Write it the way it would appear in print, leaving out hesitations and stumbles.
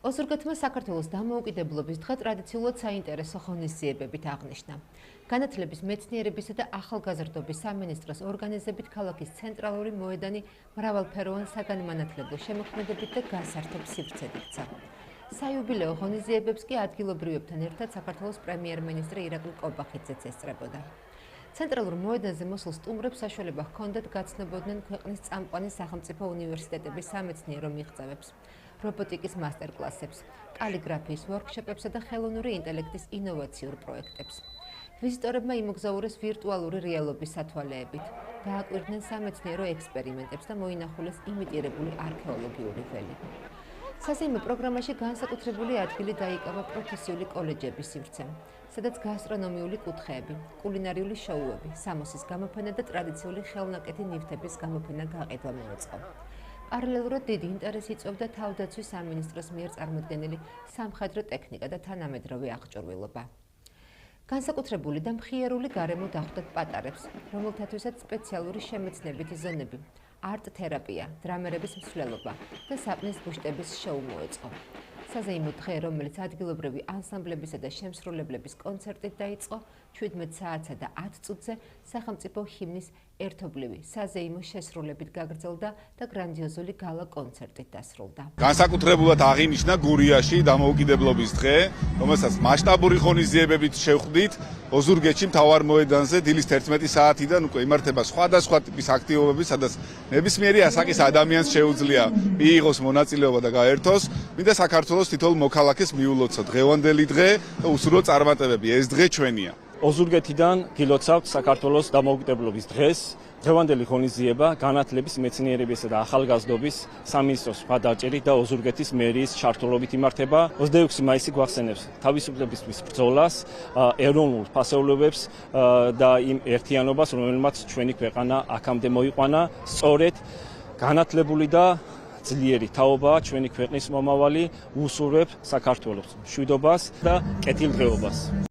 ოზურგეთმა საქართველოს დამოუკიდებლობის დღე ტრადიციულად საინტერესო ღონისძიებებით აღნიშნა. განათლების, მეცნიერებისა და ახალგაზრდობის სამინისტროს ორგანიზებით ქალაქის ცენტრალური მოედანი მრავალფეროვან საგანმანათლებლო შემოქმედებით და გასართობ სივრცედ იქცა. საიუბილეო ღონისძიებებს კი ადგილობრივებთან ერთად საქართველოს პრემიერ-მინისტრი ირაკლი კობახიძეც ესწრებოდა. ცენტრალურ მოედანზე მოსულ სტუმრებს საშუალება ჰქონდათ გაცნობოდნენ ქვეყნის წამყვანი სახელმწიფო უნივერსიტეტების სამეცნიერო მიღწევებს, რობოტიკის მასტერკლასებს, კალიგრაფიის ვორქშოპებსა და ხელოვნური ინტელექტის ინოვაციურ პროექტებს. ვიზიტორებმა იმოგზაურეს ვირტუალური რეალობის სათვალეებით, დააკვირდნენ სამეცნიერო ექსპერიმენტებს და მოინახულეს იმიტირებული არქეოლოგიური ველი. საზეიმო პროგრამაში განსაკუთრებული ადგილი დაიკავა პროფესიული კოლეჯების სივრცემ, სადაც გასტრონომიული კუთხეები, კულინარიული შოუები, სამოსის გამოფენა და ტრადიციული ხელნაკეთი ნივთების გამოფენა გაყიდვა მოეწყო. პარალელურად დიდი ინტერესი იწვევდა თავდაცვის სამინისტროს მიერ წარმოდგენილი სამხედრო ტექნიკა და თანამედროვე აღჭურვილობა. განსაკუთრებული და მხიარული გარემო დახვდათ პატარებს, რომელთათვისაც სპეციალური შემეცნებითი ზონები, არტ-თერაპია, დრამერების მსვლელობა და საპნის ბუშტების შოუ მოეწყო. საზეიმო დღე, რომელიც ადგილობრივი ანსამბლებისა და შემსრულებლების კონცერტით დაიწყო, 17 საათსა და 10 წუთზე სახელმწიფო ჰიმნის ერთობლივი საზეიმო შესრულებით გაგრძელდა და გრანდიოზული გალა კონცერტით დასრულდა. განსაკუთრებულად აღინიშნა გურიაში დამოუკიდებლობის დღე, რომელსაც მასშტაბური ღონისძიებებით შევხვდით. ოზურგეთში მთავარ მოედანზე დილის 11 საათიდან უკვე იმართება სხვადასხვა ტიპის აქტივობები, სადაც ნებისმიერი ასაკის ადამიანს შეუძლია მიიღოს მონაწილეობა და გაერთოს. მინდა საქართველოს თითოეულ მოქალაქეს მიულოცოთ დღევანდელი დღე და უსურვო წარმატებები. ეს დღე ჩვენია. ოზურგეთიდან გილოცავთ საქართველოს დამოუკიდებლობის დღეს. დღევანდელი ღონისძიება განათლების, მეცნიერებისა და ახალგაზრდობის სამინისტროს მხარდაჭერით და ოზურგეთის მერიის ჩართულობით იმართება. 26 მაისი გვახსენებს თავისუფლებისთვის ბრძოლას, ეროვნულ ფასეულობებს და იმ ერთიანობას, რომელმაც ჩვენი ქვეყანა აქამდე მოიყვანა. სწორედ განათლებული და ძლიერი თაობაა ჩვენი ქვეყნის მომავალი. უსურვებ საქართველოს მშვიდობას და კეთილდღეობას.